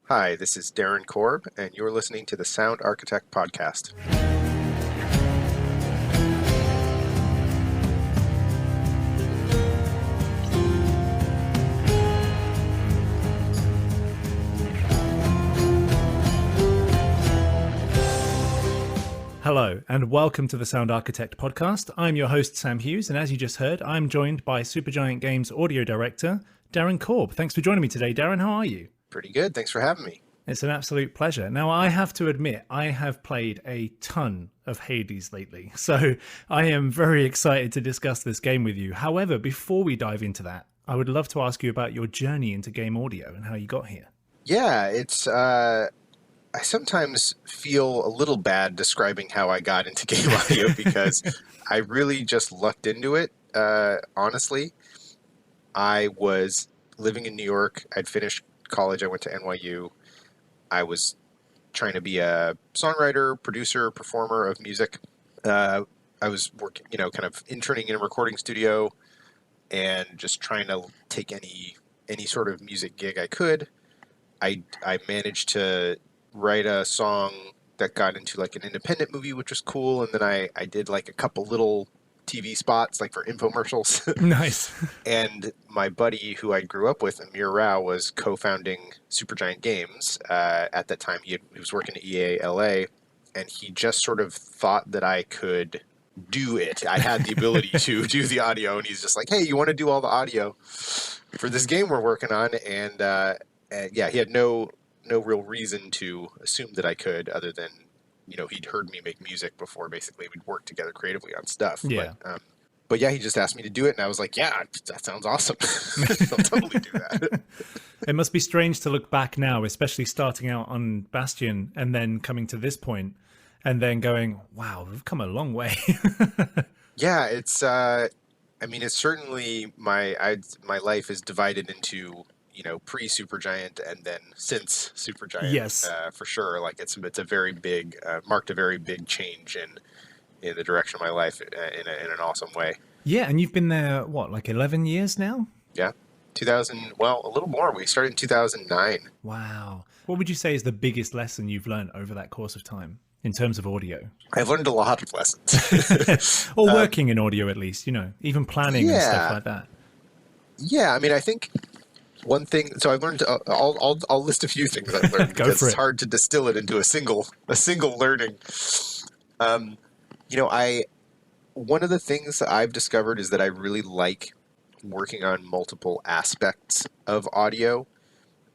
Hi, this is Darren Korb, and you're listening to the Sound Architect Podcast. Hello, and welcome to the Sound Architect Podcast. I'm your host, Sam Hughes, and as you just heard, I'm joined by Supergiant Games Audio Director, Darren Korb. Thanks for joining me today, Darren. How are you? Pretty good. Thanks for having me. It's an absolute pleasure. Now, I have to admit, I have played a ton of HADES lately, so I am very excited to discuss this game with you. However, before we dive into that, I would love to ask you about your journey into game audio and how you got here. Yeah, I sometimes feel a little bad describing how I got into game audio because I really just lucked into it, honestly. I was living in New York. I'd finished college. I went to NYU. I was trying to be a songwriter, producer, performer of music. I was working, kind of interning in a recording studio and just trying to take any sort of music gig I could. I managed to write a song that got into like an independent movie, which was cool. And then I did like a couple little TV spots like for infomercials. Nice. And my buddy who I grew up with, Amir Rao, was co-founding Supergiant Games. At that time, he was working at EA LA, and he just sort of thought that I could do it. I had the ability to do the audio, and he's just like, hey, you want to do all the audio for this game we're working on? And yeah, he had no real reason to assume that I could, other than he'd heard me make music before. Basically, we'd worked together creatively on stuff. Yeah. But yeah, he just asked me to do it, and I was like, yeah, that sounds awesome. I'll totally do that. It must be strange to look back now, especially starting out on Bastion and then coming to this point and then going, wow, we've come a long way. Yeah, it's certainly my life is divided into pre-Supergiant and then since Supergiant. Yes. For sure. Like it's a very big marked a very big change in the direction of my life in an awesome way. Yeah, and you've been there what, like 11 years now? Yeah. 2000, well, a little more. We started in 2009. Wow. What would you say is the biggest lesson you've learned over that course of time in terms of audio? I've learned a lot of lessons. Or working in audio at least, even planning and stuff like that. Yeah, I think one thing, so I've learned, I'll list a few things I've learned because it's hard to distill it into a single learning. One of the things that I've discovered is that I really like working on multiple aspects of audio.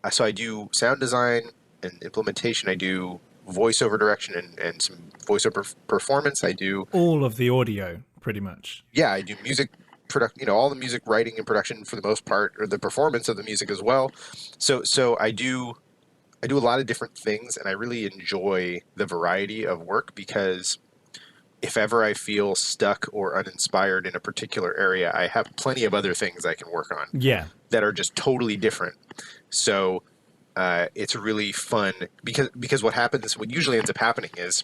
So I do sound design and implementation. I do voiceover direction and some voiceover performance. I do all of the audio, pretty much. Yeah, I do music all the music writing and production for the most part, or the performance of the music as well. So I do a lot of different things, and I really enjoy the variety of work because if ever I feel stuck or uninspired in a particular area, I have plenty of other things I can work on. Yeah. That are just totally different. So it's really fun because what usually ends up happening is,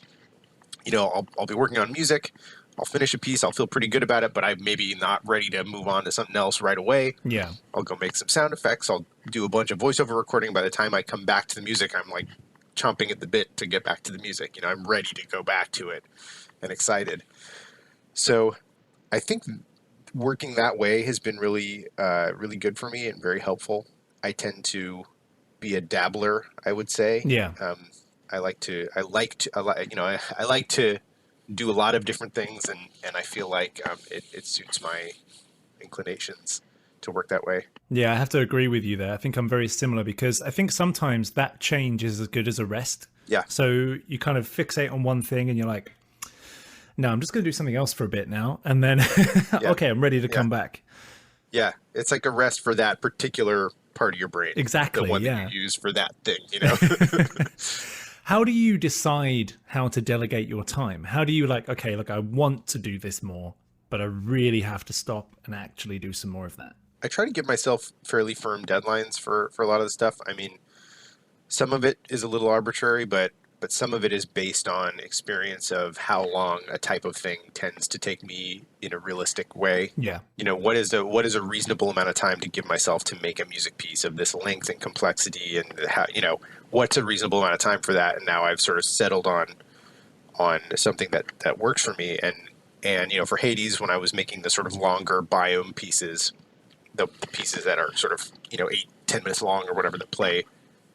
I'll be working on music. I'll finish a piece. I'll feel pretty good about it, but I'm maybe not ready to move on to something else right away. Yeah. I'll go make some sound effects. I'll do a bunch of voiceover recording. By the time I come back to the music, I'm like chomping at the bit to get back to the music. I'm ready to go back to it and excited. So I think working that way has been really, really good for me and very helpful. I tend to be a dabbler, I would say. Yeah. I like to do a lot of different things, and I feel like it suits my inclinations to work that way. Yeah, I have to agree with you there. I think I'm very similar because I think sometimes that change is as good as a rest. Yeah. So you kind of fixate on one thing and you're like, no, I'm just going to do something else for a bit now. And then, okay, I'm ready to come back. Yeah, it's like a rest for that particular part of your brain. Exactly, the one that you use for that thing, How do you decide how to delegate your time? How do you okay, look, I want to do this more, but I really have to stop and actually do some more of that? I try to give myself fairly firm deadlines for a lot of the stuff. Some of it is a little arbitrary, but but some of it is based on experience of how long a type of thing tends to take me in a realistic way. Yeah. What is a reasonable amount of time to give myself to make a music piece of this length and complexity, and how, what's a reasonable amount of time for that? And now I've sort of settled on something that works for me. And for Hades, when I was making the sort of longer biome pieces, the pieces that are sort of 8-10 minutes long or whatever, that play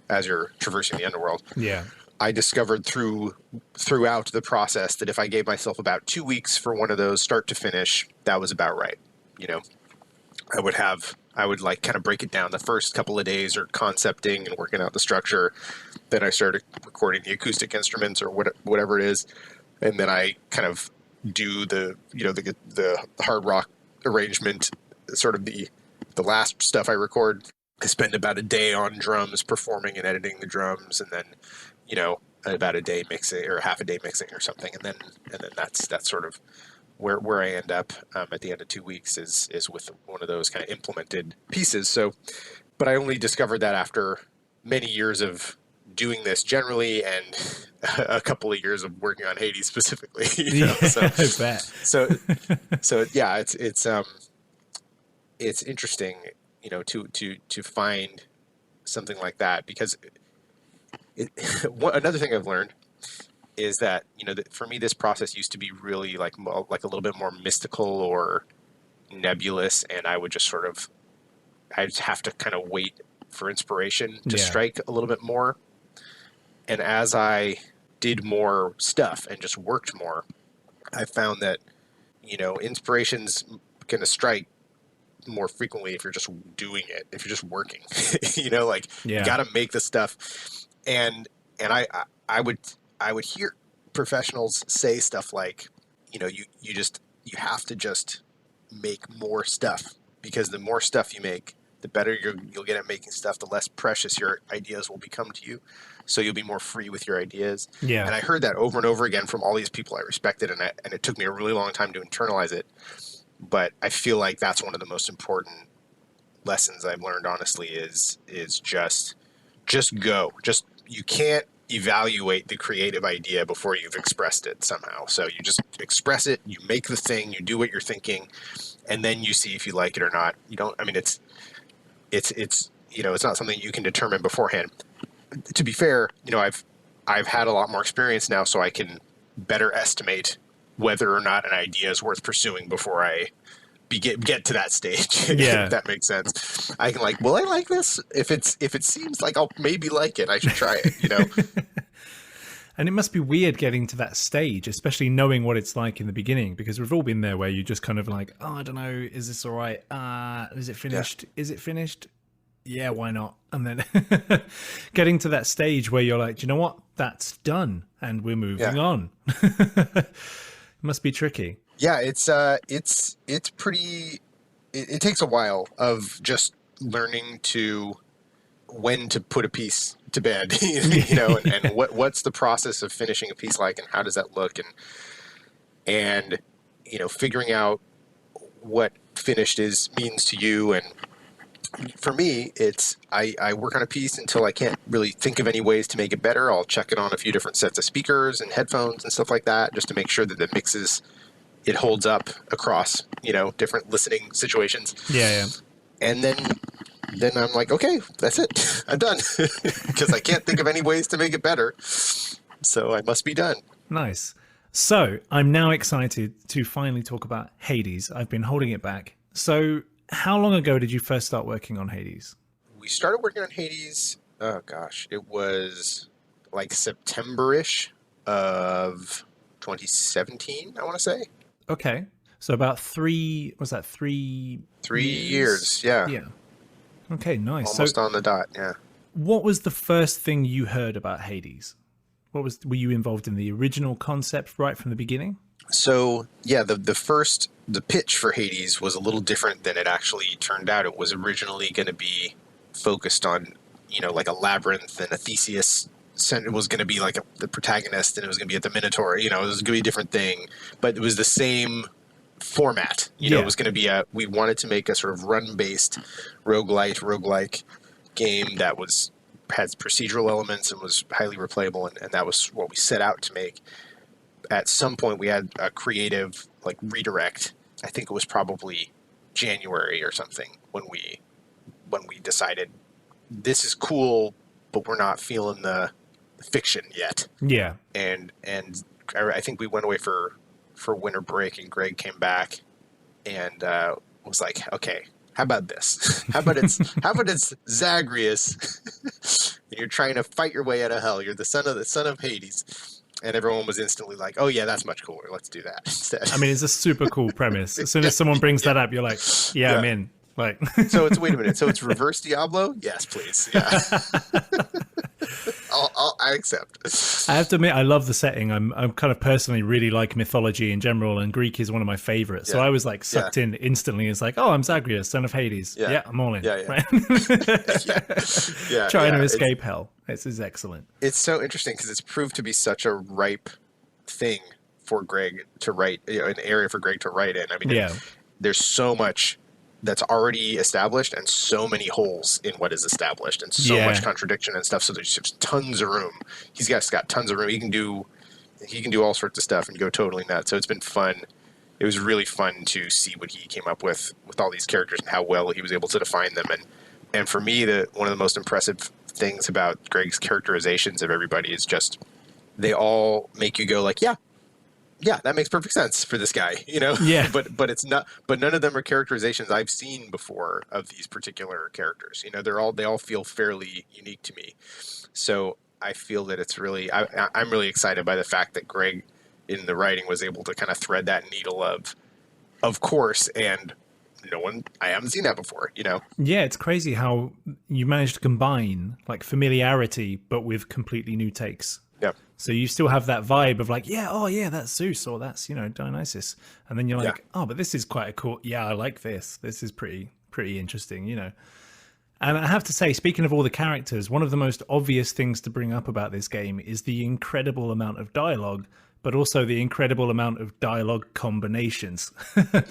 as you're traversing the underworld. Yeah. I discovered throughout the process that if I gave myself about 2 weeks for one of those start to finish, that was about right. I would like kind of break it down the first couple of days, or concepting and working out the structure. Then I started recording the acoustic instruments or whatever it is. And then I kind of do the hard rock arrangement, sort of the last stuff I record. I spend about a day on drums, performing and editing the drums, and then about a day mixing, or half a day mixing or something, and then that's sort of where I end up at the end of 2 weeks is with one of those kind of implemented pieces. So, but I only discovered that after many years of doing this generally, and a couple of years of working on Hades specifically. I bet. So yeah, it's interesting, to find something like that, because another thing I've learned is that for me, this process used to be really like a little bit more mystical or nebulous, and I would just I'd have to kind of wait for inspiration to strike a little bit more. And as I did more stuff and just worked more, I found that inspiration's going to strike more frequently if you're just doing it, if you're just working. You got to make the stuff. And I would hear professionals say stuff like, you have to just make more stuff, because the more stuff you make, the better you'll get at making stuff, the less precious your ideas will become to you. So you'll be more free with your ideas. Yeah. And I heard that over and over again from all these people I respected, and it took me a really long time to internalize it. But I feel like that's one of the most important lessons I've learned, honestly, is just go. You can't evaluate the creative idea before you've expressed it somehow. So you just express it, you make the thing, you do what you're thinking, and then you see if you like it or not. It's not something you can determine beforehand. To be fair, I've had a lot more experience now, so I can better estimate whether or not an idea is worth pursuing before I get to that stage. Yeah. If that makes sense. I can will I like this? If it seems like I'll maybe like it, I should try it, And it must be weird getting to that stage, especially knowing what it's like in the beginning, because we've all been there where you just kind of like, oh, I don't know, is this all right? Is it finished? Yeah. Is it finished? Yeah, why not? And then getting to that stage where you're like, do you know what? That's done, and we're moving on. It must be tricky. Yeah, it's pretty. It takes a while of just learning when to put a piece to bed, and what's the process of finishing a piece like, and how does that look, and figuring out what finished means to you. And for me, it's I work on a piece until I can't really think of any ways to make it better. I'll check it on a few different sets of speakers and headphones and stuff like that, just to make sure that the mixes, it holds up across, different listening situations. Yeah. And then I'm like, okay, that's it. I'm done. Because I can't think of any ways to make it better. So I must be done. Nice. So I'm now excited to finally talk about Hades. I've been holding it back. So how long ago did you first start working on Hades? We started working on Hades, oh gosh, it was like September-ish of 2017, I want to say. Okay. So about 3 years? Yeah. Yeah. Okay, nice. Almost on the dot, yeah. What was the first thing you heard about Hades? Were you involved in the original concept right from the beginning? So, yeah, the pitch for Hades was a little different than it actually turned out. It was originally going to be focused on, like a labyrinth, and a Theseus. It was going to be like the protagonist, and it was going to be at the Minotaur. It was going to be a different thing, but it was the same format. It was going to be we wanted to make a sort of run-based roguelike game that was has procedural elements and was highly replayable, and that was what we set out to make. At some point, we had a creative like redirect. I think it was probably January or something when we decided this is cool, but we're not feeling the fiction yet. Yeah. And I think we went away for winter break, and Greg came back and was like, okay, how about this? How about it's Zagreus and you're trying to fight your way out of hell. You're the son of Hades. And everyone was instantly like, oh yeah, that's much cooler. Let's do that instead. I mean, it's a super cool premise. As soon as someone brings that up, you're like, yeah, I'm in. Like, so wait a minute. So it's reverse Diablo? Yes, please. Yeah. I accept. I have to admit, I love the setting. I'm kind of personally really like mythology in general, and Greek is one of my favorites. Yeah. So I was like sucked in instantly. It's like, oh, I'm Zagreus, son of Hades. Yeah, I'm all in. Yeah. Right? Trying to escape hell. This is excellent. It's so interesting because it's proved to be such a ripe thing for Greg to write, an area for Greg to write in. I mean, there's so much that's already established and so many holes in what is established and so much contradiction and stuff. So there's just tons of room. He's got tons of room. He can do all sorts of stuff and go totally nuts. So it's been fun. It was really fun to see what he came up with all these characters and how well he was able to define them. And for me, one of the most impressive things about Greg's characterizations of everybody is just they all make you go like, yeah, that makes perfect sense for this guy, Yeah. But it's not. But none of them are characterizations I've seen before of these particular characters. They all feel fairly unique to me. So I feel that it's really. I'm really excited by the fact that Greg, in the writing, was able to kind of thread that needle of course, and I haven't seen that before. Yeah, it's crazy how you managed to combine like familiarity, but with completely new takes. Yeah. So you still have that vibe of like, that's Zeus or that's, Dionysus. And then you're like, oh, but this is quite a cool, I like this. This is pretty interesting, And I have to say, speaking of all the characters, one of the most obvious things to bring up about this game is the incredible amount of dialogue, but also the incredible amount of dialogue combinations.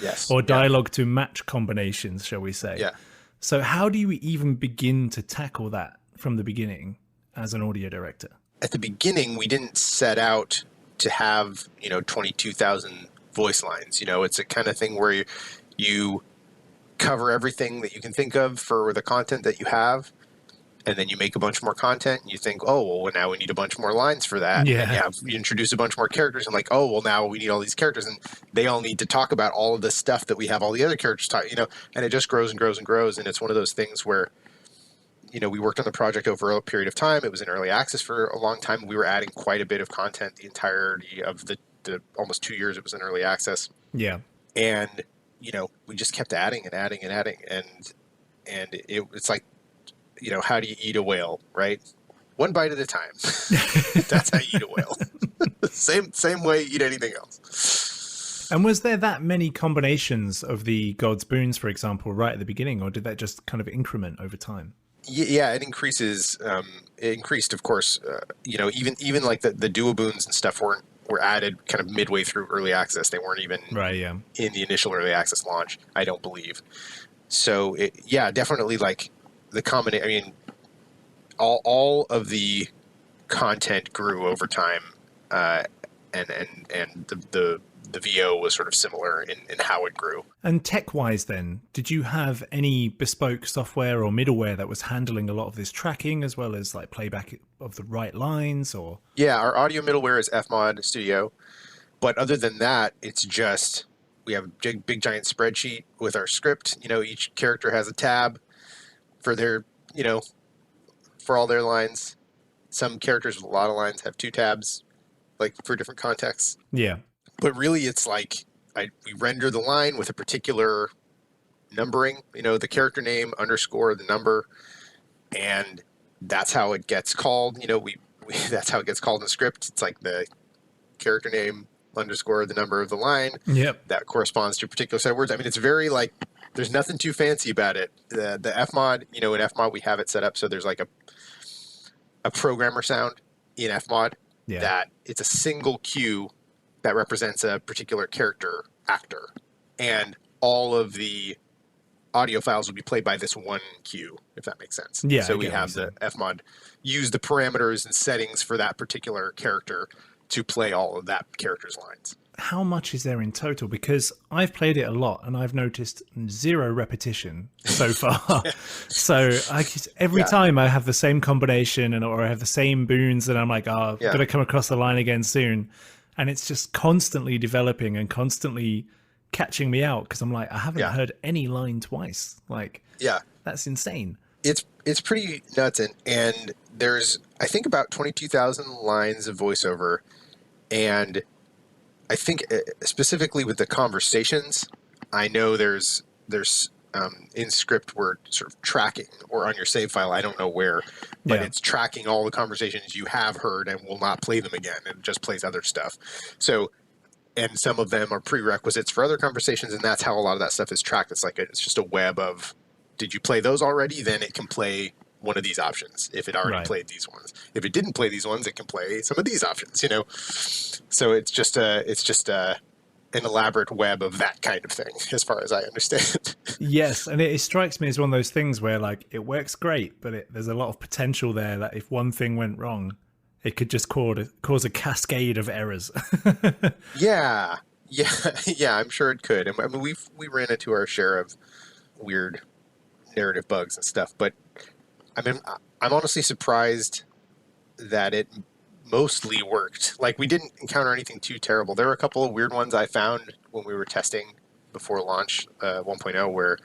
Yes. Or dialogue to match combinations, shall we say. Yeah. So how do you even begin to tackle that from the beginning as an audio director? At the beginning, we didn't set out to have, 22,000 voice lines. It's a kind of thing where you cover everything that you can think of for the content that you have, and then you make a bunch more content, and you think, oh, well, now we need a bunch more lines for that. Yeah. And you introduce a bunch more characters, and like, oh, well, now we need all these characters, and they all need to talk about all of the stuff that we have all the other characters talk, and it just grows and grows and grows, and it's one of those things where we worked on the project over a period of time. It was in early access for a long time. We were adding quite a bit of content the entirety of the almost 2 years it was in early access. Yeah. And, we just kept adding and adding and adding. And it's like, how do you eat a whale, right? One bite at a time. That's how you eat a whale. Same way you eat anything else. And was there that many combinations of the God's boons, for example, right at the beginning, or did that just kind of increment over time? Yeah, it increases. It increased, of course. Even like the duo boons and stuff were added kind of midway through early access. They weren't even in the initial early access launch, I don't believe. So definitely like the combination. I mean, all of the content grew over time, and the VO was sort of similar in how it grew. And tech-wise then, did you have any bespoke software or middleware that was handling a lot of this tracking as well as like playback of the right lines or? Yeah, our audio middleware is FMod Studio. But other than that, it's just, we have a big giant spreadsheet with our script. Each character has a tab for their, for all their lines. Some characters with a lot of lines have 2 tabs, like for different contexts. Yeah. But really, it's like we render the line with a particular numbering, the character name underscore the number, and that's how it gets called. That's how it gets called in the script. It's like the character name underscore the number of the line. Yep. That corresponds to a particular set of words. I mean, it's very like there's nothing too fancy about it. The FMod, in FMod we have it set up so there's like a programmer sound in FMod that it's a single cue that represents a particular character actor, and all of the audio files would be played by this one queue, if that makes sense. Yeah, So I we get what have you're the saying. fmod use the parameters and settings for that particular character to play all of that character's lines. How much is there in total? Because I've played it a lot and I've noticed zero repetition so far. So every Yeah. time I have the same combination or I have the same boons, and I'm like, oh, I've Yeah. got to come across the line again soon. And it's just constantly developing and constantly catching me out because I'm like, I haven't Yeah. heard any line twice. Like, Yeah. that's insane. It's pretty nuts, and there's, I think, about 22,000 lines of voiceover, and I think specifically with the conversations, I know there's in script we're sort of tracking, or on your save file, I don't know where, but Yeah. it's tracking all the conversations you have heard and will not play them again. It just plays other stuff. So, and some of them are prerequisites for other conversations, and that's how a lot of that stuff is tracked. It's like it's just a web of, did you play those already? Then it can play one of these options if it already Right. played these ones. If it didn't play these ones, it can play some of these options, you know? So it's just an elaborate web of that kind of thing, as far as I understand. Yes, and it strikes me as one of those things where like it works great, but there's a lot of potential there that if one thing went wrong, it could just cause a cascade of errors. Yeah, yeah, I'm sure it could. I mean, we ran into our share of weird narrative bugs and stuff, but I mean, I'm honestly surprised that it mostly worked. Like, we didn't encounter anything too terrible. There were a couple of weird ones I found when we were testing before launch 1.0 where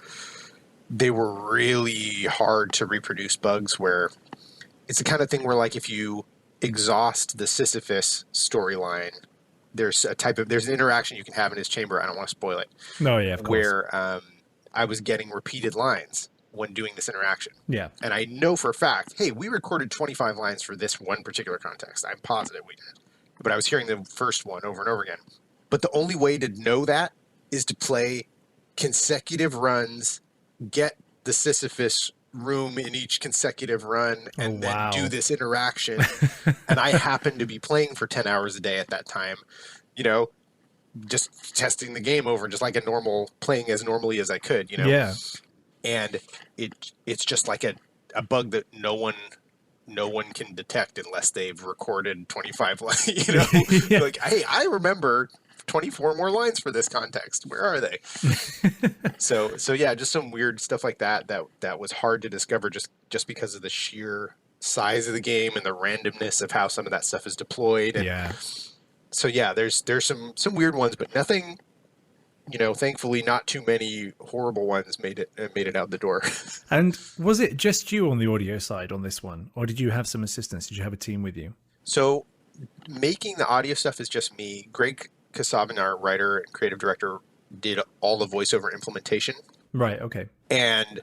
they were really hard to reproduce bugs, where it's the kind of thing where, like, if you exhaust the Sisyphus storyline, there's an interaction you can have in his chamber. I don't want to spoil it. No, yeah, of course. Where I was getting repeated lines when doing this interaction. Yeah. And I know for a fact, hey, we recorded 25 lines for this one particular context. I'm positive we did. But I was hearing the first one over and over again. But the only way to know that is to play consecutive runs, get the Sisyphus room in each consecutive run, and then do this interaction. And I happened to be playing for 10 hours a day at that time, you know, just testing the game over, just like playing as normally as I could, you know? Yeah. And it's just like a bug that no one can detect unless they've recorded 25 lines, you know? Yeah. Like, hey, I remember 24 more lines for this context. Where are they? So yeah, just some weird stuff like that was hard to discover just because of the sheer size of the game and the randomness of how some of that stuff is deployed. And Yeah. so yeah, there's some weird ones, but nothing, you know, thankfully not too many horrible ones made it out the door. And was it just you on the audio side on this one, or did you have some assistants? Did you have a team with you? So making the audio stuff is just me. Greg Kasabin, our writer and creative director, did all the voiceover implementation. Right. Okay. And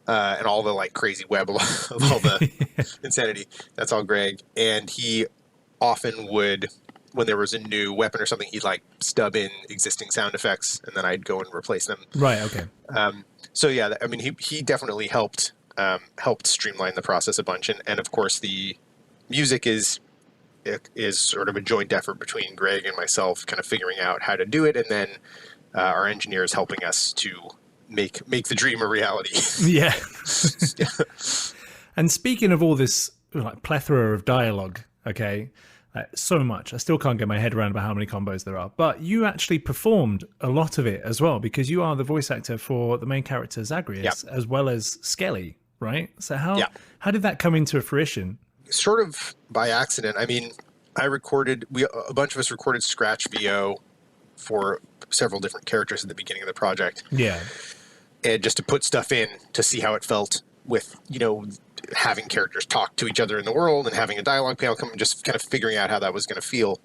all the like crazy web of all the insanity. That's all Greg. And he often would, when there was a new weapon or something, he'd like stub in existing sound effects, and then I'd go and replace them. Right. Okay. So yeah, I mean, he definitely helped streamline the process a bunch, and of course the music is sort of a joint effort between Greg and myself, kind of figuring out how to do it, and then our engineers helping us to make the dream a reality. Yeah. And speaking of all this like plethora of dialogue, okay, so much. I still can't get my head around about how many combos there are. But you actually performed a lot of it as well, because you are the voice actor for the main character Zagreus, as well as Skelly, right? So how did that come into fruition? Sort of by accident. I mean, a bunch of us recorded scratch VO for several different characters at the beginning of the project. Yeah. And just to put stuff in to see how it felt with, you know, having characters talk to each other in the world and having a dialogue panel come, and just kind of figuring out how that was going to feel.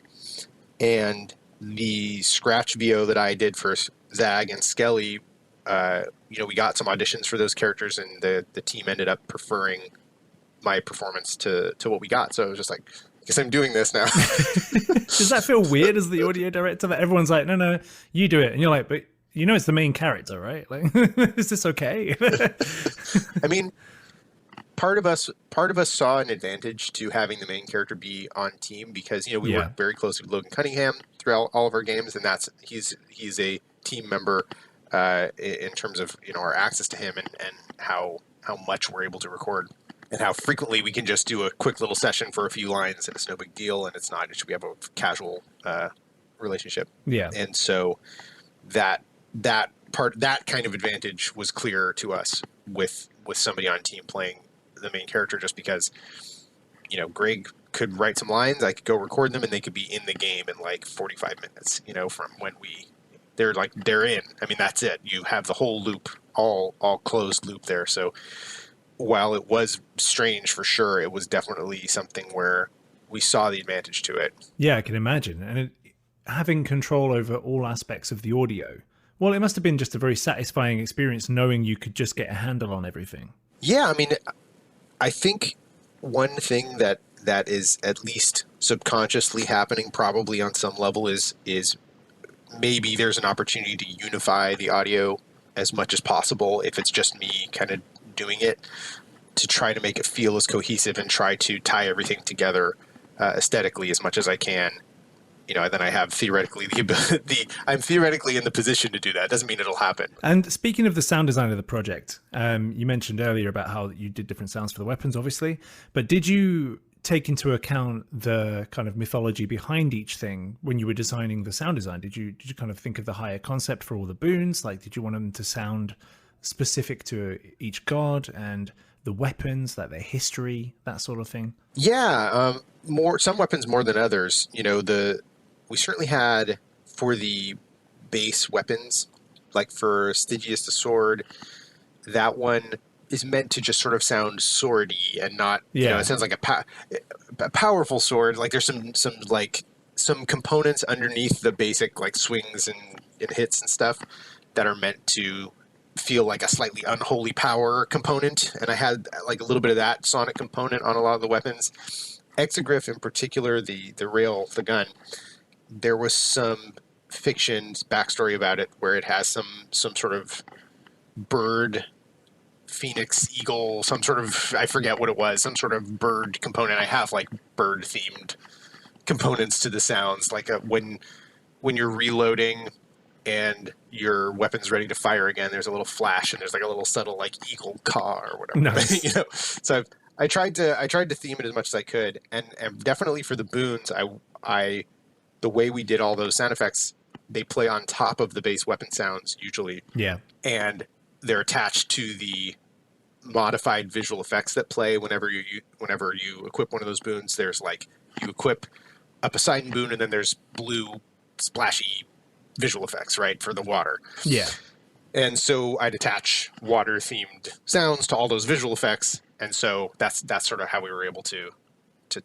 And the scratch VO that I did for Zag and Skelly, you know, we got some auditions for those characters, and the team ended up preferring my performance to what we got. So it was just like, I guess I'm doing this now. Does that feel weird as the audio director that everyone's like, no, you do it, and you're like, but you know it's the main character, right? Like, is this okay? I mean, part of us saw an advantage to having the main character be on team, because, you know, we work very closely with Logan Cunningham throughout all of our games, and he's a team member in terms of, our access to him and how much we're able to record and how frequently we can just do a quick little session for a few lines and it's no big deal and it's not. We have a casual relationship. Yeah. And so that kind of advantage was clear to us with somebody on team playing the main character, just because, Greg could write some lines, I could go record them, and they could be in the game in like 45 minutes, from when they're in. I mean, that's it. You have the whole loop, all closed loop there. So while it was strange for sure, it was definitely something where we saw the advantage to it. Yeah, I can imagine. And having control over all aspects of the audio, well, it must have been just a very satisfying experience knowing you could just get a handle on everything. Yeah, I mean, I think one thing that is at least subconsciously happening probably on some level is maybe there's an opportunity to unify the audio as much as possible if it's just me kind of doing it, to try to make it feel as cohesive and try to tie everything together aesthetically as much as I can. And then I have theoretically I'm theoretically in the position to do that. Doesn't mean it'll happen. And speaking of the sound design of the project, you mentioned earlier about how you did different sounds for the weapons, obviously, but did you take into account the kind of mythology behind each thing when you were designing the sound design? Did you kind of think of the higher concept for all the boons? Like, did you want them to sound specific to each god and the weapons, like their history, that sort of thing? Yeah, some weapons more than others. We certainly had, for the base weapons, like for Stygius the sword, that one is meant to just sort of sound swordy and not, it sounds like a powerful sword. Like there's some components underneath the basic like swings and hits and stuff that are meant to feel like a slightly unholy power component. And I had like a little bit of that sonic component on a lot of the weapons. Exogryph in particular, the gun, there was some fiction backstory about it where it has some sort of bird, phoenix, eagle, some sort of, I forget what it was, some sort of bird component. I have like bird themed components to the sounds, like when you're reloading and your weapon's ready to fire again, there's a little flash and there's like a little subtle like eagle caw or whatever. Nice. So I tried to theme it as much as I could, and definitely for the boons, the way we did all those sound effects, they play on top of the base weapon sounds usually. Yeah. And they're attached to the modified visual effects that play whenever you equip one of those boons. There's like, you equip a Poseidon boon and then there's blue splashy visual effects, right, for the water. Yeah. And so I'd attach water themed sounds to all those visual effects. And so that's sort of how we were able to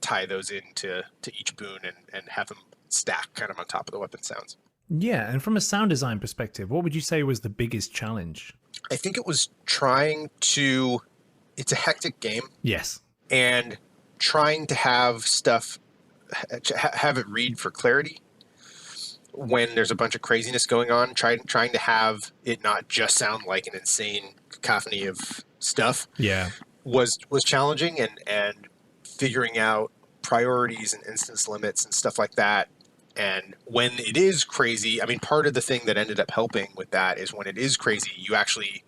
tie those into each boon and have them stack kind of on top of the weapon sounds. Yeah, and from a sound design perspective, what would you say was the biggest challenge? I think it was it's a hectic game. Yes. And trying to have stuff, have it read for clarity when there's a bunch of craziness going on, trying to have it not just sound like an insane cacophony of stuff. Yeah. Was challenging, and figuring out priorities and instance limits and stuff like that. And when it is crazy, I mean, part of the thing that ended up helping with that is when it is crazy, you actually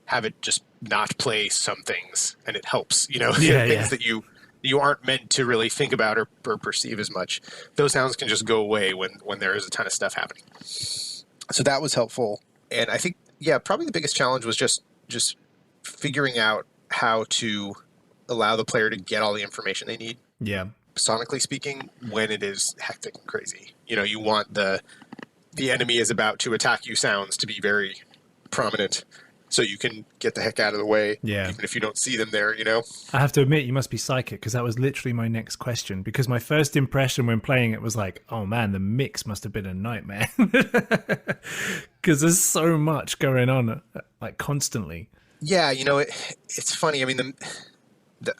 have it just not play some things, and it helps, things that you aren't meant to really think about or perceive as much. Those sounds can just go away when there is a ton of stuff happening. So that was helpful. And I think, probably the biggest challenge was just figuring out how to allow the player to get all the information they need. Yeah. Sonically speaking, when it is hectic and crazy, you want the enemy is about to attack you sounds to be very prominent, so you can get the heck out of the way. Yeah. Even if you don't see them there, I have to admit, you must be psychic, because that was literally my next question. Because my first impression when playing it was like, oh man, the mix must have been a nightmare. Because there's so much going on, like constantly. Yeah, it's funny. I mean,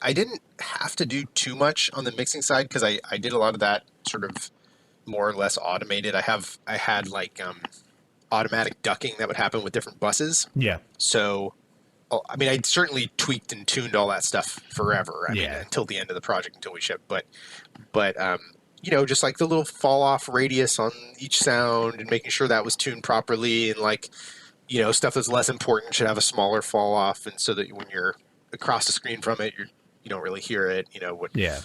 I didn't have to do too much on the mixing side because I did a lot of that sort of more or less automated. I had like automatic ducking that would happen with different buses. Yeah. So, I mean, I certainly tweaked and tuned all that stuff forever. I mean, until the end of the project, until we shipped. But just like the little fall off radius on each sound and making sure that was tuned properly, and like, stuff that's less important should have a smaller fall off, and so that when you're across the screen from it, you don't really hear it. Yeah.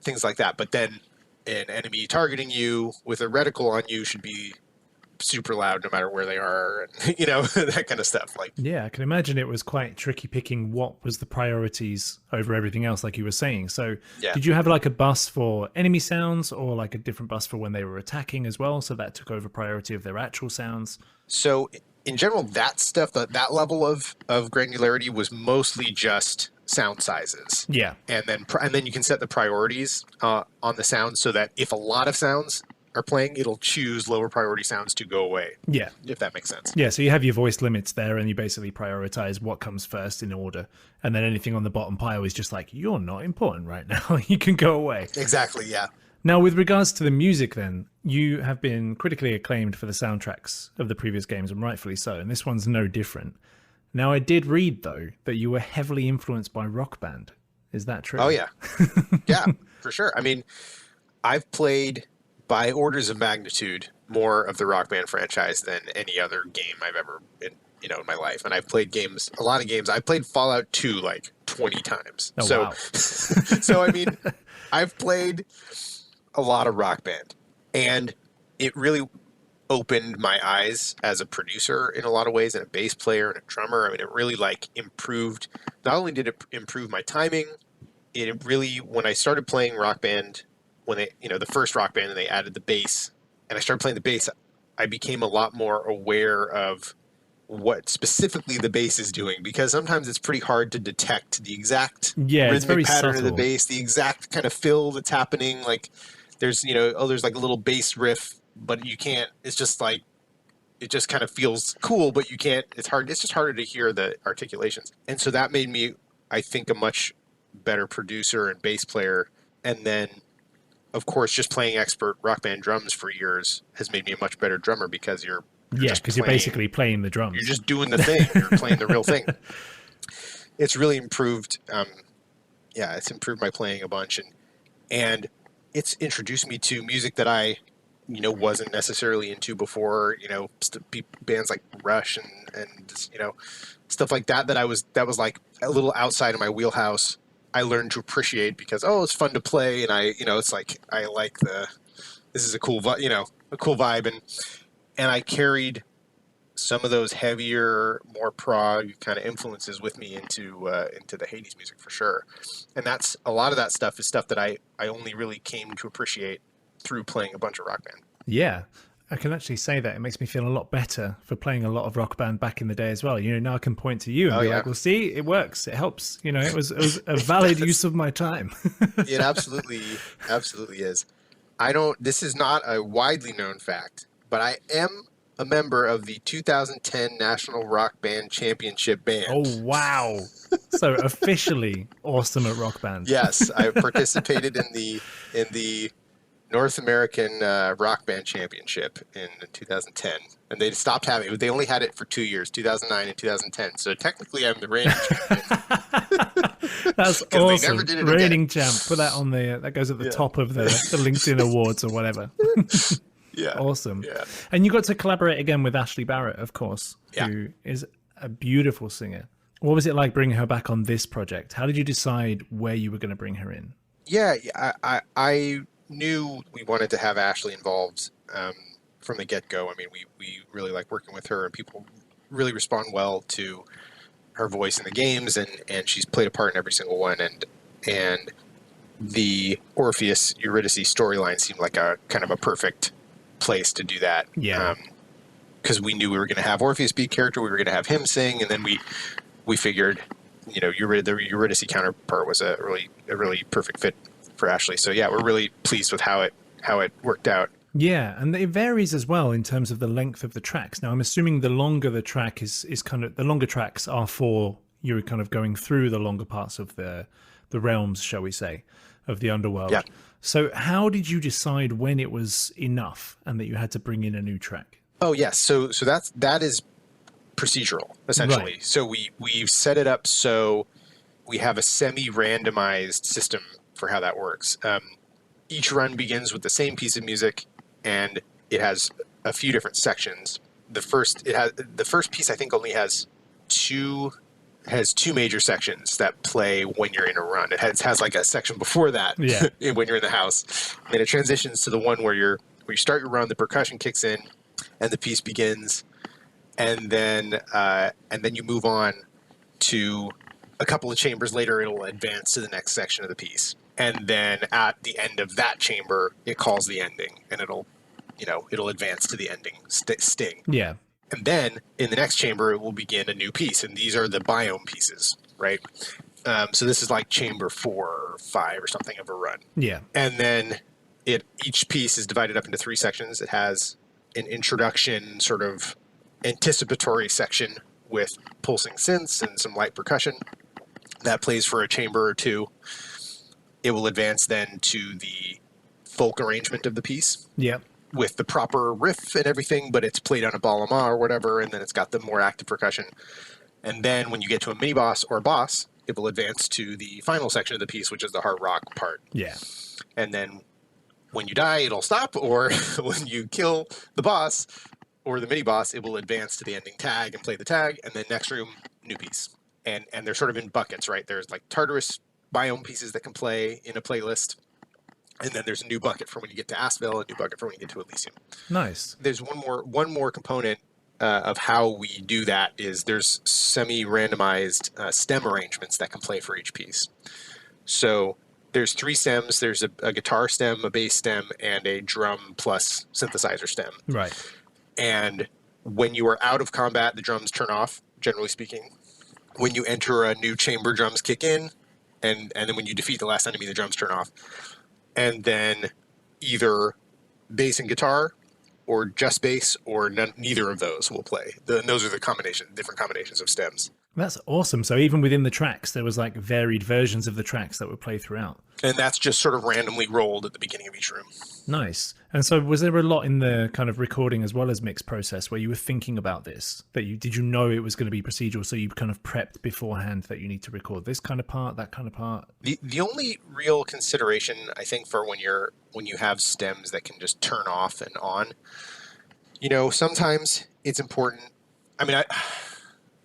Things like that. But then an enemy targeting you with a reticle on you should be super loud no matter where they are, and that kind of stuff. Yeah, I can imagine it was quite tricky picking what was the priorities over everything else, like you were saying. So did you have like a bus for enemy sounds, or like a different bus for when they were attacking as well, so that took over priority of their actual sounds? So in general, that stuff, that level of granularity was mostly just sound sizes. Yeah. And then you can set the priorities on the sounds so that if a lot of sounds are playing, it'll choose lower priority sounds to go away. Yeah. If that makes sense. Yeah, so you have your voice limits there, and you basically prioritize what comes first in order. And then anything on the bottom pile is just like, you're not important right now. You can go away. Exactly, yeah. Now, with regards to the music then, you have been critically acclaimed for the soundtracks of the previous games, and rightfully so, and this one's no different. Now, I did read, though, that you were heavily influenced by Rock Band. Is that true? Oh, yeah. Yeah, for sure. I mean, I've played by orders of magnitude more of the Rock Band franchise than any other game I've ever been, in my life. And I've played a lot of games. I played Fallout 2 like 20 times. Oh, wow. So I mean, I've played a lot of Rock Band, and it really opened my eyes as a producer in a lot of ways, and a bass player and a drummer. I mean, it really improved. Not only did it improve my timing, it really, when I started playing Rock Band, when they, the first Rock Band, and they added the bass, and I started playing the bass, I became a lot more aware of what specifically the bass is doing, because sometimes it's pretty hard to detect the exact rhythmic pattern of the bass, the exact kind of fill that's happening. Like there's, there's like a little bass riff, but you can't, it's just like, it just kind of feels cool, but you can't, it's just harder to hear the articulations. And so that made me, I think, a much better producer and bass player. And then, of course, just playing expert Rock Band drums for years has made me a much better drummer, because you're basically playing the drums. You're just doing the thing. You're playing the real thing. It's really improved. It's improved my playing a bunch, and it's introduced me to music that I, wasn't necessarily into before. Bands like Rush and stuff like that. That was like a little outside of my wheelhouse. I learned to appreciate, because it's fun to play, and it's like I like this is a cool vibe, and I carried some of those heavier, more prog kind of influences with me into the Hades music for sure. And that's a lot of that stuff is stuff that I only really came to appreciate through playing a bunch of Rock Band. Yeah. I can actually say that it makes me feel a lot better for playing a lot of Rock Band back in the day as well. Now I can point to you and be like, well, see, it works. It helps. It was a valid use of my time. It absolutely is. This is not a widely known fact, but I am a member of the 2010 National Rock Band Championship Band. Oh, wow. So officially awesome at Rock Band. Yes, I participated in the North American Rock Band Championship in 2010, and they stopped having it. They only had it for 2 years, 2009 and 2010. So technically, I'm the reigning champion. That's awesome. They never did it reigning champ. Put that on that goes at the top of the LinkedIn awards or whatever. Yeah. Awesome. Yeah. And you got to collaborate again with Ashley Barrett, of course, who is a beautiful singer. What was it like bringing her back on this project? How did you decide where you were going to bring her in? Yeah, I knew we wanted to have Ashley involved from the get-go. I mean, we really like working with her, and people really respond well to her voice in the games, and she's played a part in every single one. And the Orpheus Eurydice storyline seemed like a kind of a perfect place to do that. Yeah. Because we knew we were going to have Orpheus be a character, we were going to have him sing, and then we figured, the Eurydice counterpart was a really perfect fit for Ashley. So yeah, we're really pleased with how it worked out. Yeah, and it varies as well in terms of the length of the tracks. Now, I'm assuming the longer the track is kind of, the longer tracks are for you're kind of going through the longer parts of the realms, shall we say, of the underworld. Yeah. So how did you decide when it was enough and that you had to bring in a new track? Oh yes, so that is procedural essentially. Right. So we've set it up so we have a semi-randomized system for how that works. Each run begins with the same piece of music, and it has a few different sections. the first piece I think only has two major sections that play when you're in a run. It has like a section before that Yeah. when you're in the house. And it transitions to the one where you start your run, the percussion kicks in, and the piece begins, and then you move on to a couple of chambers later. It'll advance to the next section of the piece, and then at the end of that chamber, it calls the ending, and it'll advance to the ending sting. Yeah. And then in the next chamber, it will begin a new piece, and these are the biome pieces, right? So this is like chamber 4 or 5 or something of a run. Yeah. And then each piece is divided up into 3 sections. It has an introduction, sort of anticipatory section with pulsing synths and some light percussion that plays for a chamber or 2. It will advance then to the folk arrangement of the piece. Yeah. With the proper riff and everything, but it's played on a balama or whatever, and then it's got the more active percussion. And then when you get to a mini boss or a boss, it will advance to the final section of the piece, which is the hard rock part. Yeah. And then when you die, it'll stop, or when you kill the boss or the mini boss, it will advance to the ending tag and play the tag, and then next room, new piece. And they're sort of in buckets, right? There's like Tartarus biome pieces that can play in a playlist. And then there's a new bucket for when you get to Asphalt, a new bucket for when you get to Elysium. Nice. There's one more component of how we do that is there's semi-randomized stem arrangements that can play for each piece. So there's 3 stems. There's a guitar stem, a bass stem, and a drum plus synthesizer stem. Right. And when you are out of combat, the drums turn off, generally speaking. When you enter a new chamber, drums kick in. And then when you defeat the last enemy, the drums turn off. And then either bass and guitar or just bass or neither of those will play. And those are the different combinations of stems. That's awesome. So even within the tracks, there was like varied versions of the tracks that would play throughout. And that's just sort of randomly rolled at the beginning of each room. Nice. And so was there a lot in the kind of recording as well as mix process where you were thinking about this? Did you know it was going to be procedural, so you kind of prepped beforehand that you need to record this kind of part, that kind of part? The only real consideration, I think, for when you have stems that can just turn off and on, sometimes it's important. I mean,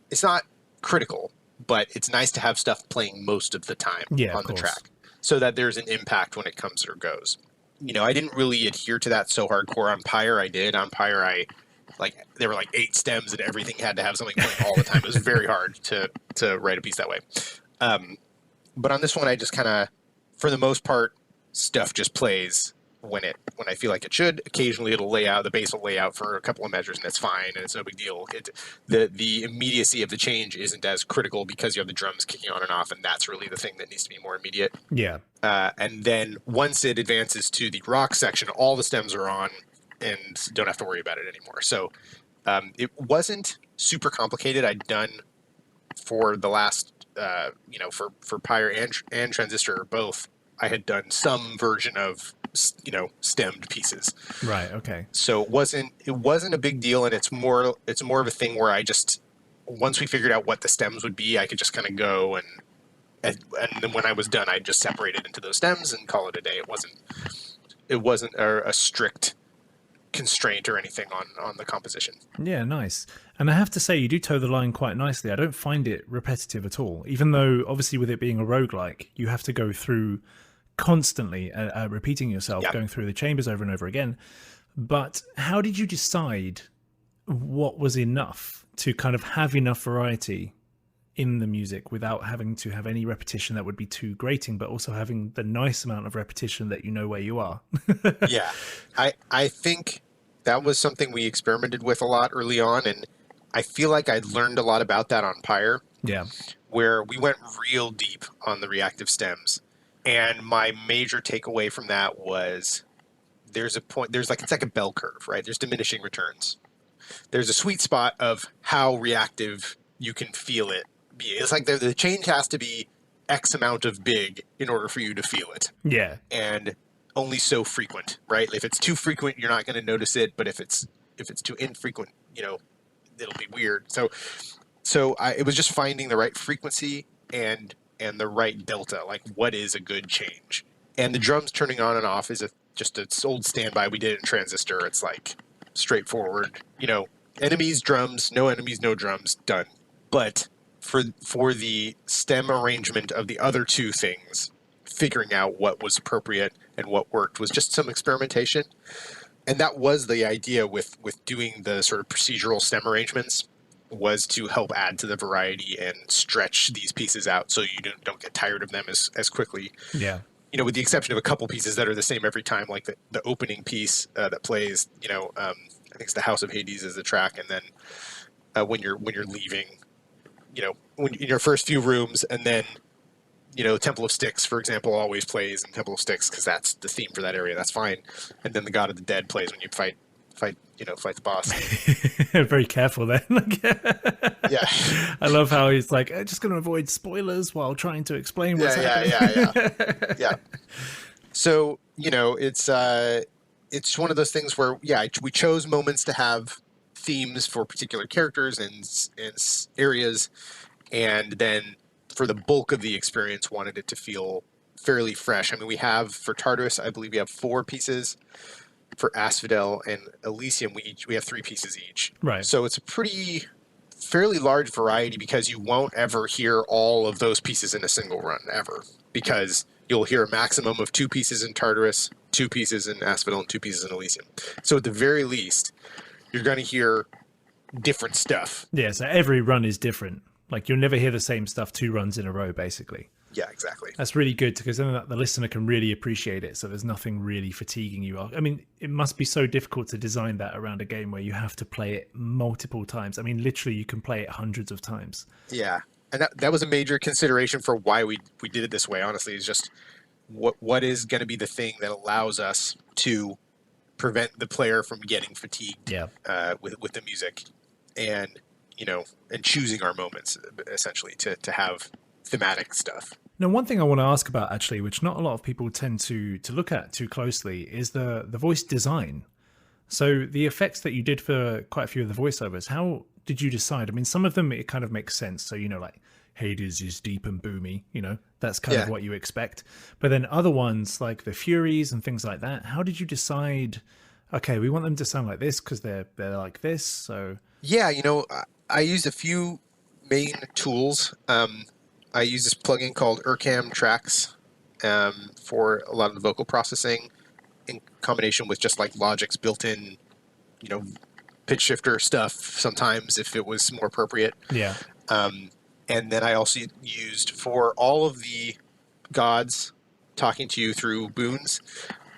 it's not critical, but it's nice to have stuff playing most of the time on the track so that there's an impact when it comes or goes. I didn't really adhere to that so hardcore on Pyre. I did. On Pyre, there were like 8 stems and everything had to have something playing all the time. It was very hard to write a piece that way. But on this one, I just kind of, for the most part, stuff just plays when I feel like it should. Occasionally the bass will lay out for a couple of measures and it's fine and it's no big deal. The immediacy of the change isn't as critical because you have the drums kicking on and off, and that's really the thing that needs to be more immediate. Yeah. And then once it advances to the rock section, all the stems are on and don't have to worry about it anymore. So it wasn't super complicated. I'd done for the last, for Pyre and Transistor both, I had done some version of stemmed pieces. Right. Okay. So it wasn't a big deal, and it's more of a thing where I just, once we figured out what the stems would be, I could just kind of go and then when I was done, I just separated into those stems and call it a day. It wasn't a strict constraint or anything on the composition. Yeah, nice. And I have to say, you do toe the line quite nicely. I don't find it repetitive at all, even though obviously with it being a roguelike, you have to go through constantly repeating yourself, going through the chambers over and over again. But how did you decide what was enough to kind of have enough variety in the music without having to have any repetition that would be too grating, but also having the nice amount of repetition that you know where you are? Yeah, I think that was something we experimented with a lot early on, and I feel like I learned a lot about that on Pyre. Yeah, where we went real deep on the reactive stems. And my major takeaway from that was it's like a bell curve, right? There's diminishing returns. There's a sweet spot of how reactive you can feel it be. It's like the change has to be X amount of big in order for you to feel it. Yeah. And only so frequent, right? If it's too frequent, you're not going to notice it. But if it's too infrequent, it'll be weird. So it was just finding the right frequency and the right delta, like what is a good change. And the drums turning on and off is just an old standby we did in Transistor. It's like straightforward, enemies, drums, no enemies, no drums, done. But for the stem arrangement of the other two things, figuring out what was appropriate and what worked was just some experimentation. And that was the idea with doing the sort of procedural stem arrangements, was to help add to the variety and stretch these pieces out so you don't get tired of them as quickly. Yeah. You know, with the exception of a couple pieces that are the same every time, like the opening piece that plays, I think it's the House of Hades is the track, and then when you're leaving, when in your first few rooms, and then Temple of Styx, for example, always plays in Temple of Styx because that's the theme for that area. That's fine. And then the God of the Dead plays when you fight the boss. Very careful then. Yeah. I love how he's like, I'm just going to avoid spoilers while trying to explain what's happening. Yeah. So, it's one of those things where, we chose moments to have themes for particular characters and areas, and then for the bulk of the experience wanted it to feel fairly fresh. I mean, we have, for Tartarus, I believe we have 4 pieces. For Asphodel and Elysium, we have 3 pieces each. Right. So it's a fairly large variety, because you won't ever hear all of those pieces in a single run, ever. Because you'll hear a maximum of 2 pieces in Tartarus, 2 pieces in Asphodel, and 2 pieces in Elysium. So at the very least, you're going to hear different stuff. Yeah, so every run is different. Like, you'll never hear the same stuff 2 runs in a row, basically. Yeah, exactly. That's really good, because then the listener can really appreciate it, so there's nothing really fatiguing you. I mean, it must be so difficult to design that around a game where you have to play it multiple times. I mean, literally, you can play it hundreds of times. Yeah, and that was a major consideration for why we did it this way, honestly, is just what is going to be the thing that allows us to prevent the player from getting fatigued with the music, and and choosing our moments, essentially, to have thematic stuff. Now, one thing I want to ask about, actually, which not a lot of people tend to look at too closely, is the voice design. So the effects that you did for quite a few of the voiceovers, how did you decide? I mean, some of them, it kind of makes sense. So, like Hades is deep and boomy, that's kind of what you expect. But then other ones like the Furies and things like that, how did you decide, okay, we want them to sound like this because they're like this? So yeah, I used a few main tools. I use this plugin called Urcam Tracks for a lot of the vocal processing, in combination with just like Logic's built-in, pitch shifter stuff sometimes if it was more appropriate. Yeah. And then I also used, for all of the gods talking to you through boons,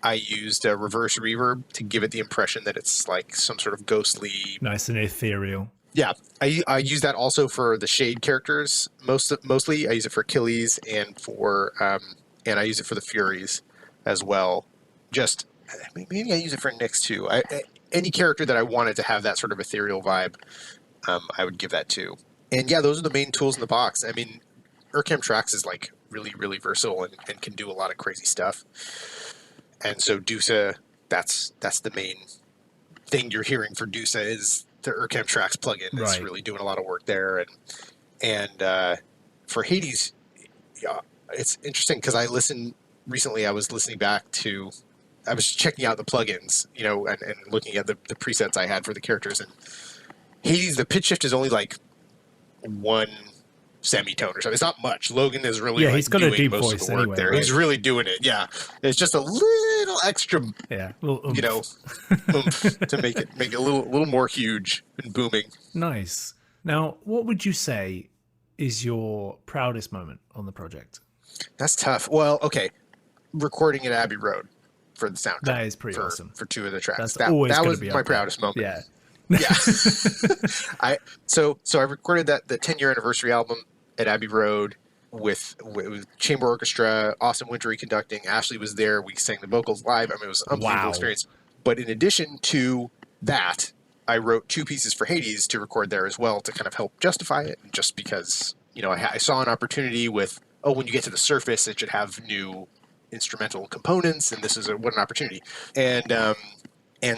I used a reverse reverb to give it the impression that it's like some sort of ghostly... Nice and ethereal. Yeah, I use that also for the shade characters. Mostly, I use it for Achilles and and I use it for the Furies as well. Just maybe I use it for Nyx too. Any character that I wanted to have that sort of ethereal vibe, I would give that to. And yeah, those are the main tools in the box. I mean, Urcam Tracks is like really, really versatile and can do a lot of crazy stuff. And so Dusa, that's the main thing you're hearing for Dusa is the Urcam Tracks plugin. It's really doing a lot of work there. And for Hades, yeah, it's interesting because I was checking out the plugins, and looking at the presets I had for the characters. And Hades, the pitch shift is only like 1 semitone or something. It's not much. Logan is really he's got doing a deep most voice of the work anyway, there. right? He's really doing it. Yeah, it's just a little extra, oomph to make it a little more huge and booming. Nice. Now, what would you say is your proudest moment on the project? That's tough. Well, okay, recording at Abbey Road for the soundtrack. That is pretty awesome for 2 of the tracks. That was my proudest moment. Yeah. Yeah. So I recorded the 10-year anniversary album at Abbey Road with chamber orchestra, Austin Wintory conducting. Ashley was there. We sang the vocals live. I mean, it was an unbelievable experience. But in addition to that, I wrote 2 pieces for Hades to record there as well to kind of help justify it. Just because, I saw an opportunity with, when you get to the surface, it should have new instrumental components, and this is what an opportunity. And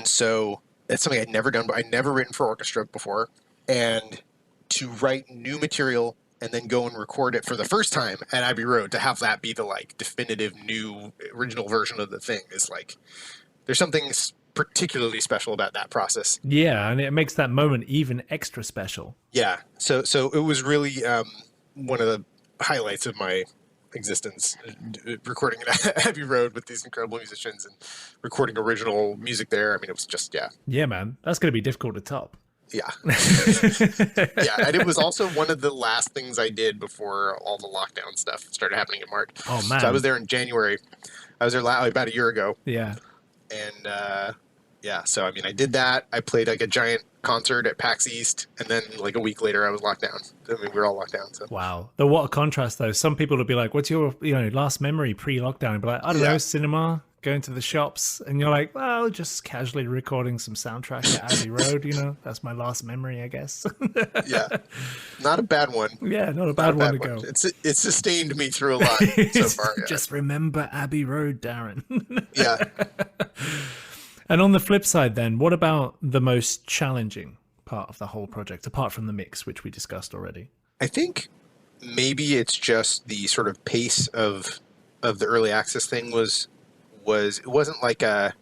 so that's something I'd never done, but I'd never written for orchestra before. And to write new material and then go and record it for the first time at Abbey Road, to have that be the definitive new original version of the thing is there's something particularly special about that process. Yeah, and it makes that moment even extra special. Yeah. So it was really one of the highlights of my existence, recording at Abbey Road with these incredible musicians and recording original music there. I mean, it was just, yeah. Yeah, man. That's going to be difficult to top. Yeah. Yeah. And it was also one of the last things I did before all the lockdown stuff started happening in March. Oh, man. So I was there in January. I was there about a year ago. Yeah. And yeah, so I mean, I did that. I played like a giant concert at PAX East, and then like a week later, I was locked down. I mean, we were all locked down. So. Wow. What a contrast, though. Some people will be like, "What's your last memory pre-lockdown?" But like, I don't know, cinema, going to the shops, and you're like, "Well, just casually recording some soundtrack at Abbey Road." That's my last memory, I guess. Yeah, not a bad one. Yeah, not a bad one to go. It sustained me through a lot so far. Yeah. Just remember Abbey Road, Darren. Yeah. And on the flip side, then, what about the most challenging part of the whole project, apart from the mix, which we discussed already? I think maybe it's just the sort of pace of the early access thing it wasn't like a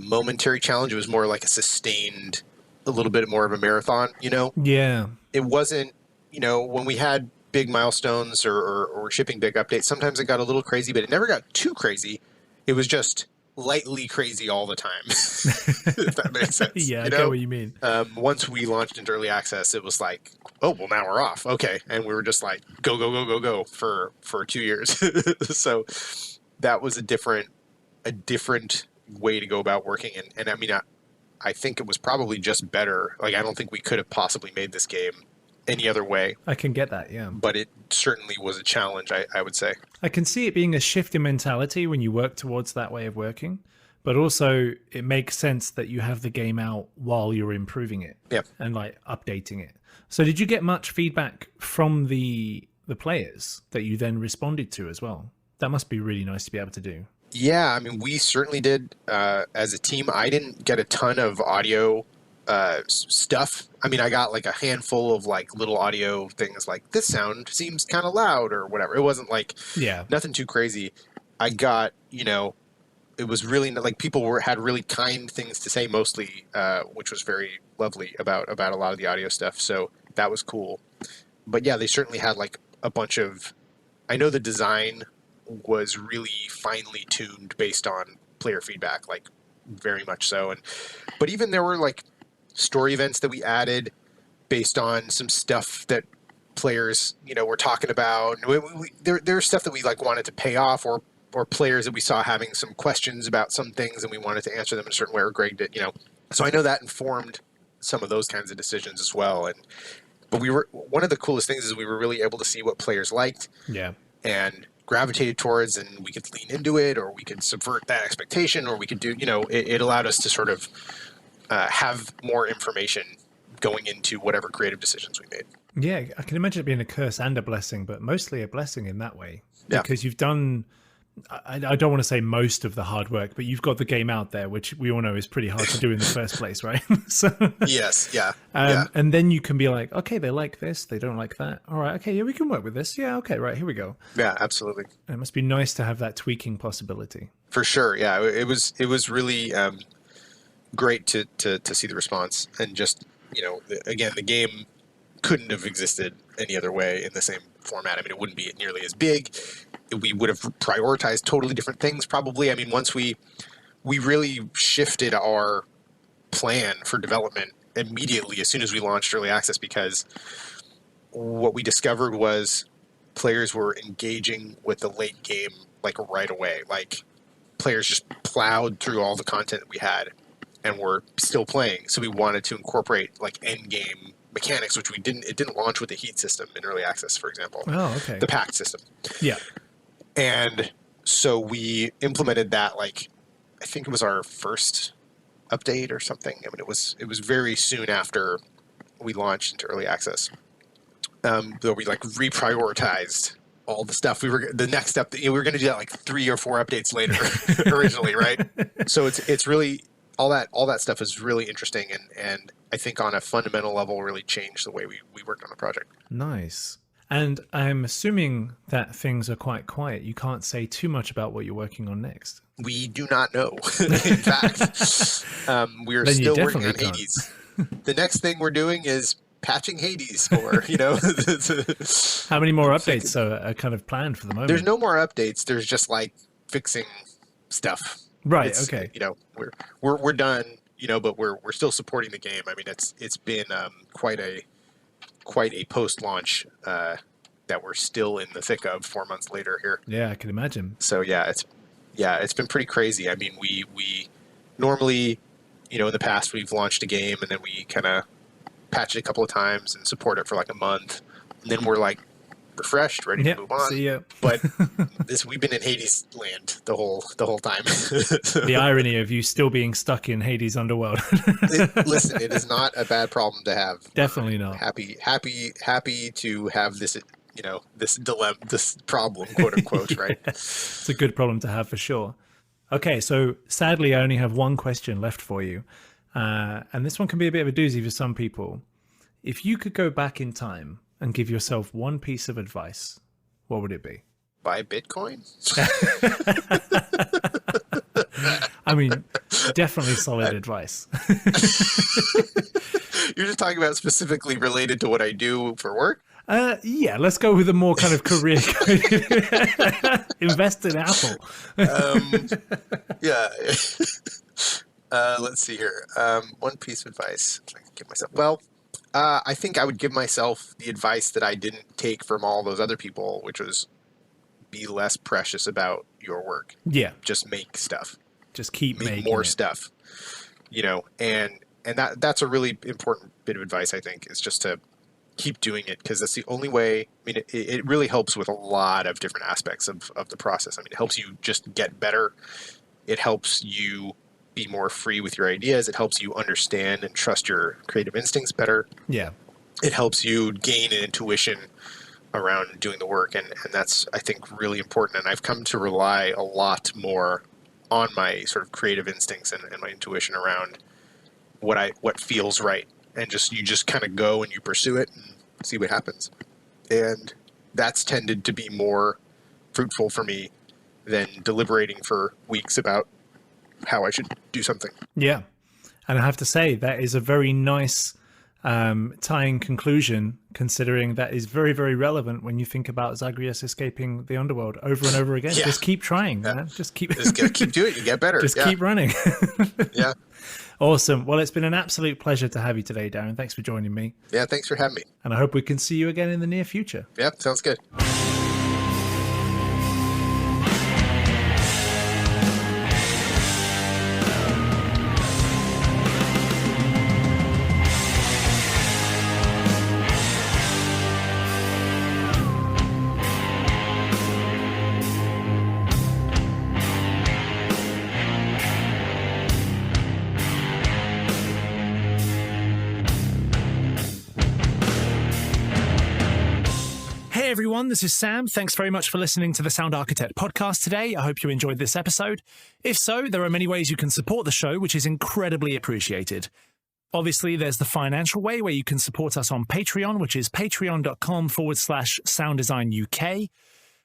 momentary challenge. It was more like a sustained, a little bit more of a marathon, Yeah. It wasn't, when we had big milestones or shipping big updates, sometimes it got a little crazy, but it never got too crazy. It was just lightly crazy all the time, if that makes sense. Yeah, I get what you mean. Once we launched into early access, it was like, oh, well, now we're off. Okay. And we were just like, go for 2 years. So that was a different way to go about working. And I mean, I think it was probably just better. Like, I don't think we could have possibly made this game any other way. I can get that, yeah. But it certainly was a challenge, I would say. I can see it being a shift in mentality when you work towards that way of working, but also it makes sense that you have the game out while you're improving it and like updating it. So did you get much feedback from the players that you then responded to as well? That must be really nice to be able to do. Yeah, I mean, we certainly did as a team. I didn't get a ton of audio stuff. I mean, I got like a handful of like little audio things like this sound seems kind of loud or whatever. It wasn't like nothing too crazy. I got, it was really like people had really kind things to say mostly, which was very lovely about a lot of the audio stuff. So that was cool. But yeah, they certainly had like a bunch of, I know the design was really finely tuned based on player feedback, like very much so. But even there were like story events that we added based on some stuff that players, were talking about. There's stuff that we like wanted to pay off, or players that we saw having some questions about some things and we wanted to answer them in a certain way, or Greg did, So I know that informed some of those kinds of decisions as well. But one of the coolest things is we were really able to see what players liked and gravitated towards, and we could lean into it, or we could subvert that expectation, or we could do, it allowed us to sort of have more information going into whatever creative decisions we made. Yeah, I can imagine it being a curse and a blessing, but mostly a blessing in that way. Because you've done, I don't want to say most of the hard work, but you've got the game out there, which we all know is pretty hard to do in the first place, right? So yes, yeah. And then you can be like, okay, they like this, they don't like that. All right, okay, yeah, we can work with this. Yeah, okay, right, here we go. Yeah, absolutely. And it must be nice to have that tweaking possibility. For sure, yeah. It was really great to see the response, and just again, the game couldn't have existed any other way in the same format. I mean, it wouldn't be nearly as big. We would have prioritized totally different things probably. I mean, once we really shifted our plan for development immediately as soon as we launched early access, because what we discovered was players were engaging with the late game like right away. Like, players just plowed through all the content that we had and were still playing. So we wanted to incorporate like end game mechanics, which it didn't launch with the heat system in early access, for example. Oh, okay. The pact system. Yeah. And so we implemented that, like, I think it was our first update or something. I mean, it was very soon after we launched into early access. Though we like reprioritized all the stuff. The next step, we were going to do that like 3 or 4 updates later originally, right? So it's really all that stuff is really interesting, and I think on a fundamental level really changed the way we worked on the project. Nice. And I'm assuming that things are quite quiet. You can't say too much about what you're working on next. We do not know. In fact, we are Then you still working definitely on can't. Hades. The next thing we're doing is patching Hades, or How many more updates are kind of planned for the moment? There's no more updates. There's just like fixing stuff. Right. Okay. We're done. But we're still supporting the game. I mean, it's been quite a post-launch that we're still in the thick of 4 months later here. Yeah, I can imagine. So it's been pretty crazy. I mean, we normally, in the past we've launched a game and then we kind of patch it a couple of times and support it for like a month, and then we're like refreshed, ready to move on. See ya. But we've been in Hades land the whole time. The irony of you still being stuck in Hades Underworld. Listen, it is not a bad problem to have. Definitely not. Happy to have this, this dilemma, this problem, quote unquote, right? It's a good problem to have for sure. Okay, so sadly, I only have one question left for you. And this one can be a bit of a doozy for some people. If you could go back in time and give yourself one piece of advice, what would it be? Buy Bitcoin? I mean, definitely solid advice. You're just talking about specifically related to what I do for work? Yeah, let's go with a more kind of career. Invest in Apple. Yeah. Let's see here. One piece of advice I can give myself. Well, I think I would give myself the advice that I didn't take from all those other people, which was be less precious about your work. Yeah. Just make stuff. Just keep making more it. stuff. And that's a really important bit of advice, I think, is just to keep doing it, because that's the only way. I mean, it really helps with a lot of different aspects of the process. I mean, it helps you just get better. It helps you be more free with your ideas. It helps you understand and trust your creative instincts better. Yeah. It helps you gain an intuition around doing the work. And that's, I think, really important. And I've come to rely a lot more on my sort of creative instincts and my intuition around what feels right. And you just kind of go and you pursue it and see what happens. And that's tended to be more fruitful for me than deliberating for weeks about how I should do something. Yeah. And I have to say, that is a very nice tying conclusion, considering that is very, very relevant when you think about Zagreus escaping the underworld over and over again. Yeah. Just keep trying, man. Just keep doing it. You get better. Just keep running. Yeah. Awesome. Well, it's been an absolute pleasure to have you today, Darren. Thanks for joining me. Yeah, thanks for having me. And I hope we can see you again in the near future. Yeah, sounds good. Hey everyone, this is Sam. Thanks very much for listening to the Sound Architect podcast today. I hope you enjoyed this episode. If so, there are many ways you can support the show, which is incredibly appreciated. Obviously, there's the financial way where you can support us on Patreon, which is patreon.com/sounddesignuk.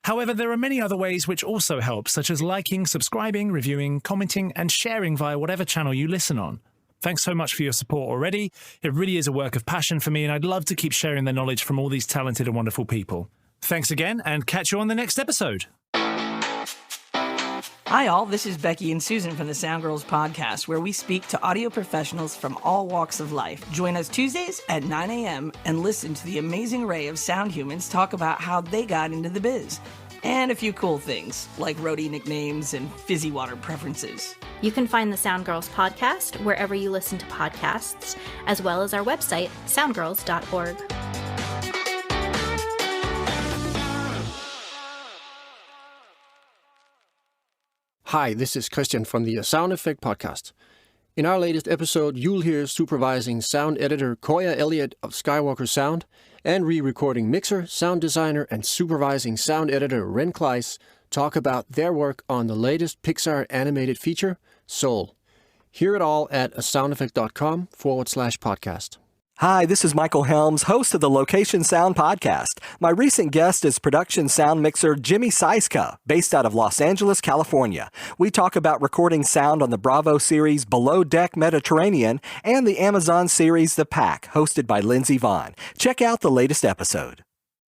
However, there are many other ways which also help, such as liking, subscribing, reviewing, commenting, and sharing via whatever channel you listen on. Thanks so much for your support already. It really is a work of passion for me, and I'd love to keep sharing the knowledge from all these talented and wonderful people. Thanks again, and catch you on the next episode. Hi all, this is Becky and Susan from the Sound Girls podcast, where we speak to audio professionals from all walks of life. Join us Tuesdays at 9 a.m. and listen to the amazing array of sound humans talk about how they got into the biz. And a few cool things, like roadie nicknames and fizzy water preferences. You can find the Sound Girls podcast wherever you listen to podcasts, as well as our website, soundgirls.org. Hi, this is Christian from the Sound Effect Podcast. In our latest episode, you'll hear supervising sound editor Koya Elliott of Skywalker Sound and re-recording mixer, sound designer, and supervising sound editor Ren Kleiss talk about their work on the latest Pixar animated feature, Soul. Hear it all at asoundeffect.com/podcast. Hi, this is Michael Helms, host of the Location Sound Podcast. My recent guest is production sound mixer Jimmy Saiska, based out of Los Angeles, California. We talk about recording sound on the Bravo series Below Deck Mediterranean and the Amazon series The Pack, hosted by Lindsey Vaughn. Check out the latest episode.